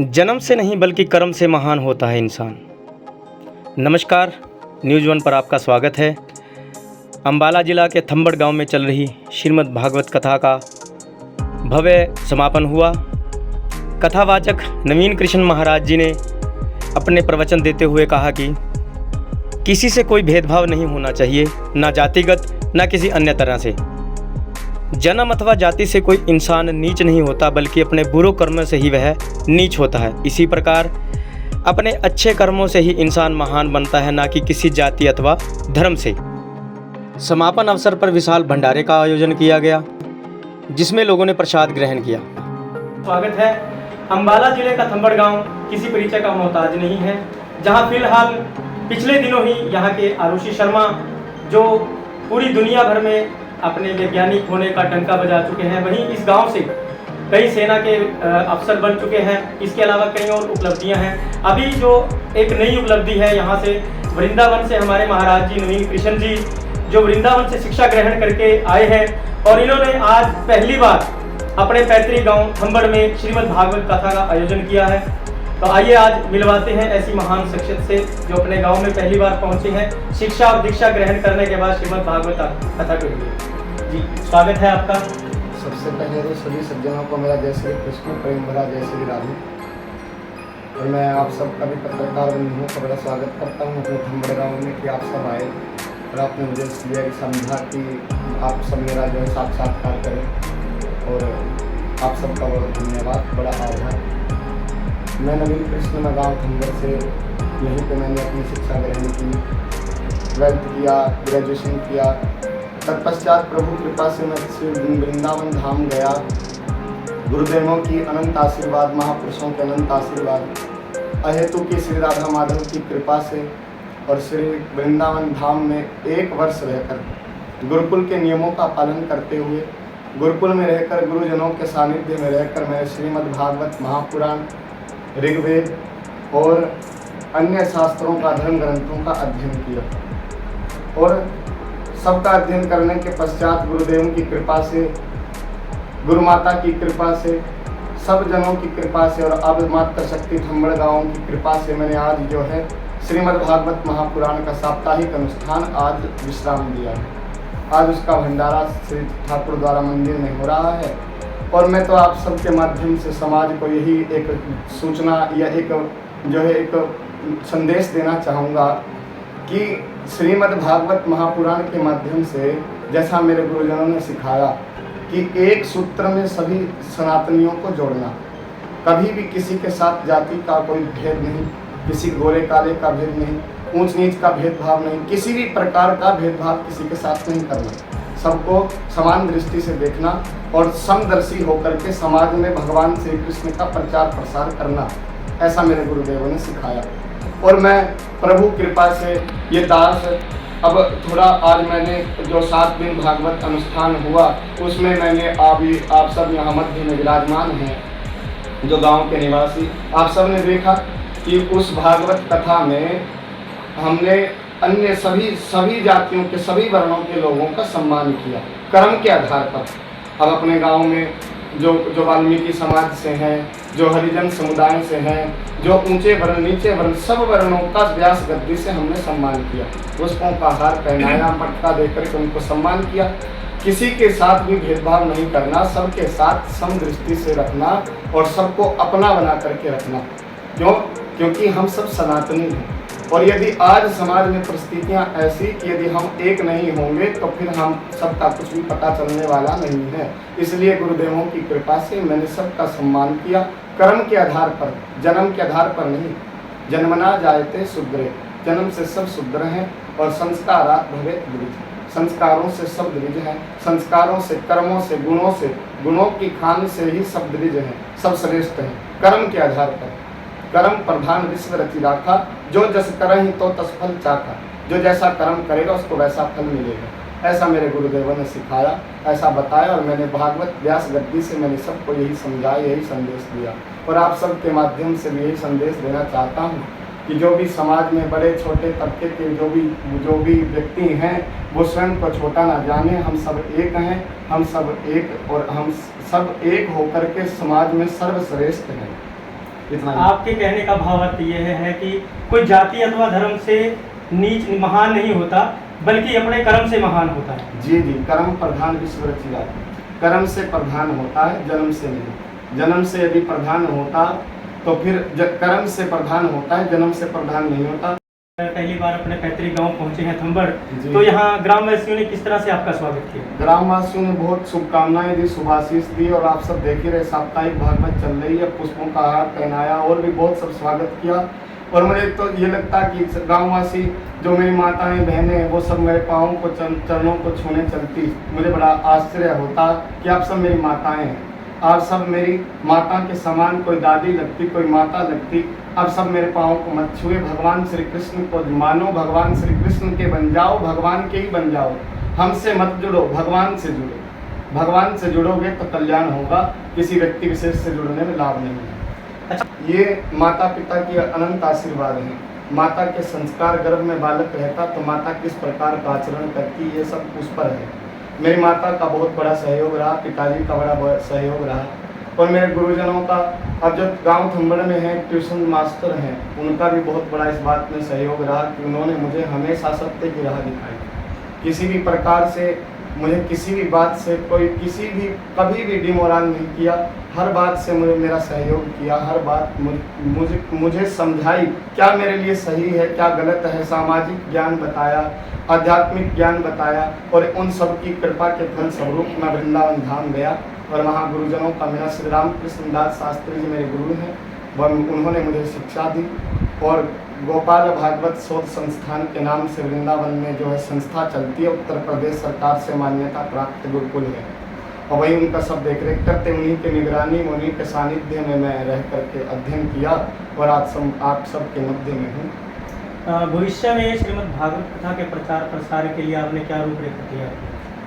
जन्म से नहीं बल्कि कर्म से महान होता है इंसान। नमस्कार, न्यूज़ वन पर आपका स्वागत है। अम्बाला जिला के थंबड़ गांव में चल रही श्रीमद् भागवत कथा का भव्य समापन हुआ। कथावाचक नवीन कृष्ण महाराज जी ने अपने प्रवचन देते हुए कहा कि किसी से कोई भेदभाव नहीं होना चाहिए, ना जातिगत ना किसी अन्य तरह से। जन्म अथवा जाति से कोई इंसान नीच नहीं होता, बल्कि अपने बुरे कर्मों से ही वह नीच होता है। इसी प्रकार अपने अच्छे कर्मों से ही इंसान महान बनता है, ना कि किसी जाति अथवा धर्म से। समापन अवसर पर विशाल भंडारे का आयोजन किया गया, जिसमें लोगों ने प्रसाद ग्रहण किया। स्वागत है। अम्बाला जिले का थंबड़ गांव किसी परिचय का मोहताज नहीं है, जहां फिलहाल पिछले दिनों ही यहाँ के आरुषि शर्मा, जो पूरी दुनिया भर में अपने वैज्ञानिक होने का डंका बजा चुके हैं, वहीं इस गांव से कई सेना के अफसर बन चुके हैं। इसके अलावा कई और उपलब्धियां हैं। अभी जो एक नई उपलब्धि है, यहाँ से वृंदावन से हमारे महाराज जी नवीन कृष्ण जी, जो वृंदावन से शिक्षा ग्रहण करके आए हैं, और इन्होंने आज पहली बार अपने पैतृक गांव थंबड़ में श्रीमद् भागवत कथा का आयोजन किया है। तो आइए आज मिलवाते हैं ऐसी महान शख्सियत से, जो अपने गांव में पहली बार पहुंचे हैं शिक्षा और दीक्षा ग्रहण करने के बाद श्रीमद् भागवत कथा के लिए। जी, स्वागत है आपका। सबसे पहले तो सभी सज्जनों को मेरा जय श्री कृष्ण, प्रेम भरा जय श्री राधे। और मैं आप सबका भी पत्रकार बंधुओं का बड़ा स्वागत करता हूँ अपने थंबड़ गाँव में कि आप सब आए और आपने मुझे इसलिए समझा कि आप सब मेरा जो है साक्षात्कार करें, और आप सबका बहुत धन्यवाद, बड़ा आभार। मैं नवीन कृष्ण, मैं गाँव थंबड़ से, यहीं पे मैंने अपनी शिक्षा ग्रहण की, 12th किया, ग्रेजुएशन किया। तत्पश्चात प्रभु कृपा से मैं श्री वृंदावन धाम गया। गुरुदेवों की अनंत आशीर्वाद, महापुरुषों के अनंत आशीर्वाद, अहेतु की श्री राधा माधव की कृपा से और श्री वृंदावन धाम में 1 वर्ष रहकर गुरुकुल के नियमों का पालन करते हुए, गुरुकुल में रहकर गुरुजनों के सानिध्य में रहकर मैं श्रीमद् भागवत महापुराण, ऋग्वेद और अन्य शास्त्रों का, धर्म ग्रंथों का अध्ययन किया। और सबका अध्ययन करने के पश्चात गुरुदेवों की कृपा से, गुरु माता की कृपा से, सब जनों की कृपा से और अब मात्र शक्ति थंबड़ गाँव की कृपा से मैंने आज जो है श्रीमद् भागवत महापुराण का साप्ताहिक अनुष्ठान आज विश्राम दिया है। आज उसका भंडारा श्री ठाकुर द्वारा मंदिर में हो रहा है। और मैं तो आप सबके माध्यम से समाज को यही एक सूचना या एक जो है एक संदेश देना चाहूँगा कि श्रीमद् भागवत महापुराण के माध्यम से, जैसा मेरे गुरुजनों ने सिखाया कि एक सूत्र में सभी सनातनियों को जोड़ना, कभी भी किसी के साथ जाति का कोई भेद नहीं, किसी गोरे काले का भेद नहीं, ऊंच नीच का भेदभाव नहीं, किसी भी प्रकार का भेदभाव किसी के साथ नहीं करना, सबको समान दृष्टि से देखना और समदर्शी होकर के समाज में भगवान श्री कृष्ण का प्रचार प्रसार करना, ऐसा मेरे गुरुदेवों ने सिखाया। और मैं प्रभु कृपा से ये दास, अब थोड़ा आज मैंने जो 7 दिन भागवत अनुष्ठान हुआ, उसमें मैंने आप सब यहाँ मध्य में विराजमान हैं जो गांव के निवासी, आप सब ने देखा कि उस भागवत कथा में हमने अन्य सभी जातियों के, सभी वर्णों के लोगों का सम्मान किया कर्म के आधार पर। अब अपने गांव में जो वाल्मीकि समाज से हैं, जो हरिजन समुदाय से हैं, जो ऊंचे वर्ण नीचे वर्ण, सब वर्णों का व्यास गद्दी से हमने सम्मान किया। पुष्पों का हार पहनाया, मटका देकर के उनको सम्मान किया। किसी के साथ भी भेदभाव नहीं करना, सबके साथ समदृष्टि से रखना और सबको अपना बना करके रखना। क्योंकि हम सब सनातनी हैं। और यदि आज समाज में परिस्थितियां ऐसी कि यदि हम एक नहीं होंगे तो फिर हम सबका कुछ भी पता चलने वाला नहीं है। इसलिए गुरुदेवों की कृपा से मैंने सबका सम्मान किया, कर्म के आधार पर, जन्म के आधार पर नहीं। जन्मना जायते शूद्रे, जन्म से सब शूद्र हैं और संस्कारात् भवेत् द्विज, संस्कारों से सब द्विज हैं। संस्कारों से, कर्मों से, गुणों की खान से ही सब द्विज हैं, सब श्रेष्ठ हैं। कर्म के आधार पर, कर्म प्रधान विश्व रचि राखा, जो जस करहि तो तस फल चाखा, जो जैसा कर्म करेगा उसको वैसा फल मिलेगा। ऐसा मेरे गुरुदेवों ने सिखाया, ऐसा बताया, और मैंने भागवत व्यास गद्दी से मैंने सबको यही समझाया, यही संदेश दिया। और आप सबके माध्यम से भी यही संदेश देना चाहता हूँ कि जो भी समाज में बड़े छोटे तबके के जो भी व्यक्ति हैं, वो स्वयं को छोटा ना जाने। हम सब एक हैं, हम सब एक, और हम सब एक होकर के समाज में सर्वश्रेष्ठ हैं। इतना ही। आपके कहने का भावार्थ ये है कि कोई जाति अथवा धर्म से नीच महान नहीं होता, बल्कि अपने कर्म से महान होता है। जी जी, कर्म प्रधान विश्व रचिया। कर्म से प्रधान होता है, जन्म से नहीं। जन्म से यदि प्रधान होता तो फिर कर्म से प्रधान होता है, जन्म से प्रधान नहीं होता। पहली बार अपने पैतृक गांव पहुंचे हैं थंबड़, जी। तो यहाँ ग्रामवासियों ने किस तरह से आपका स्वागत किया? ग्रामवासियों ने बहुत शुभकामनाएं दी, शुभाशीष दी, और आप सब देख ही रहे साप्ताहिक भागवत चल रही है, पुष्पों का हार पहनाया और भी बहुत सब स्वागत किया। और मुझे तो ये लगता कि गांववासी जो मेरी माताएं बहनें हैं वो सब मेरे पाँव को चरणों को छूने चलती। मुझे बड़ा आश्चर्य होता कि आप सब मेरी माताएं हैं, आप सब मेरी माता के समान, कोई दादी लगती, कोई माता लगती, आप सब मेरे पाँव को मत छुए। भगवान श्री कृष्ण को मानो, भगवान श्री कृष्ण के बन जाओ, भगवान के ही बन जाओ। हमसे मत जुड़ो, भगवान से जुड़ो। भगवान से जुड़ोगे तो कल्याण होगा, किसी व्यक्ति विशेष से जुड़ने में लाभ नहीं है। ये माता पिता की अनंत आशीर्वाद है। माता के संस्कार गर्भ में बालक रहता तो माता किस प्रकार का आचरण करती, ये सब उस पर है। मेरी माता का बहुत बड़ा सहयोग रहा, पिताजी का बड़ा सहयोग रहा, और मेरे गुरुजनों का, अब जो गांव थंबड़ में है ट्यूशन मास्टर हैं, उनका भी बहुत बड़ा इस बात में सहयोग रहा कि उन्होंने मुझे हमेशा सत्य की राह दिखाई। किसी भी प्रकार से मुझे किसी भी बात से कोई कभी भी डिमोरल नहीं किया। हर बात से मुझे मेरा सहयोग किया, हर बात मुझे समझाई क्या मेरे लिए सही है, क्या गलत है, सामाजिक ज्ञान बताया, आध्यात्मिक ज्ञान बताया, और उन सब की कृपा के फल स्वरूप मैं वृंदावन धाम गया। और वहाँ गुरुजनों का, मेरा श्री रामकृष्ण दास शास्त्री जी मेरे गुरु हैं, उन्होंने मुझे शिक्षा दी। और गोपाल भागवत शोध संस्थान के नाम से वृंदावन में जो है संस्था चलती है, उत्तर प्रदेश सरकार से मान्यता प्राप्त गुरुकुल है, और वही उनका सब देखरेख करते, उन्हीं के निगरानी, उन्हीं के सानिध्य में मैं रह करके अध्ययन किया, और आज आप सब के मध्य में हूँ। भविष्य में श्रीमद् भागवत कथा के प्रचार प्रसार के लिए आपने क्या रूपरेखा किया?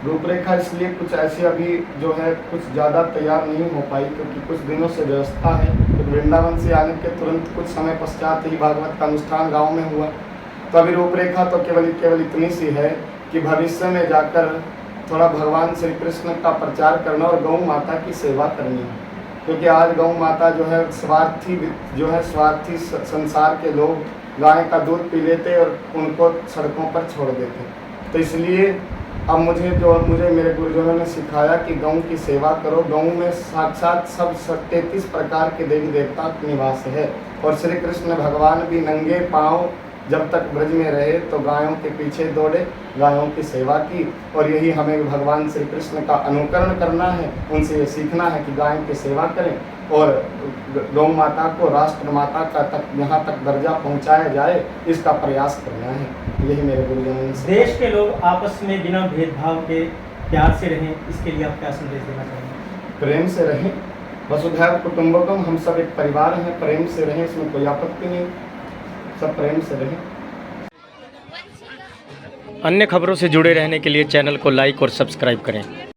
रूपरेखा इसलिए कुछ ऐसी अभी जो है कुछ ज़्यादा तैयार नहीं हो पाई, क्योंकि कुछ दिनों से व्यवस्था है। तो वृंदावन से आने के तुरंत कुछ समय पश्चात ही भागवत का अनुष्ठान गांव में हुआ। तो अभी रूपरेखा तो केवल इतनी सी है कि भविष्य में जाकर थोड़ा भगवान श्री कृष्ण का प्रचार करना और गौ माता की सेवा करनी है, क्योंकि आज गौ माता जो है स्वार्थी संसार के लोग गाय का दूध पी लेते और उनको सड़कों पर छोड़ देते। तो इसलिए अब मुझे मेरे गुरुजनों ने सिखाया कि गौ की सेवा करो। गौ में साक्षात सब 33 प्रकार के देवी देवता का निवास है, और श्री कृष्ण भगवान भी नंगे पाँव जब तक ब्रज में रहे तो गायों के पीछे दौड़े, गायों की सेवा की। और यही हमें भगवान श्री कृष्ण का अनुकरण करना है, उनसे ये सीखना है कि गायों की सेवा करें और गौ माता को राष्ट्र माता का यहाँ तक दर्जा पहुँचाया जाए, इसका प्रयास करना है। यही मेरे गुरुजनों ने। देश के लोग आपस में बिना भेदभाव के प्यार से रहें, इसके लिए आप क्या संदेश देना चाहेंगे? प्रेम से रहें, वसुधैव कुटुंबकम, हम सब एक परिवार हैं, प्रेम से रहें, इसमें कोई आपत्ति नहीं, सब प्रेम से रहें। अन्य खबरों से जुड़े रहने के लिए चैनल को लाइक और सब्सक्राइब करें।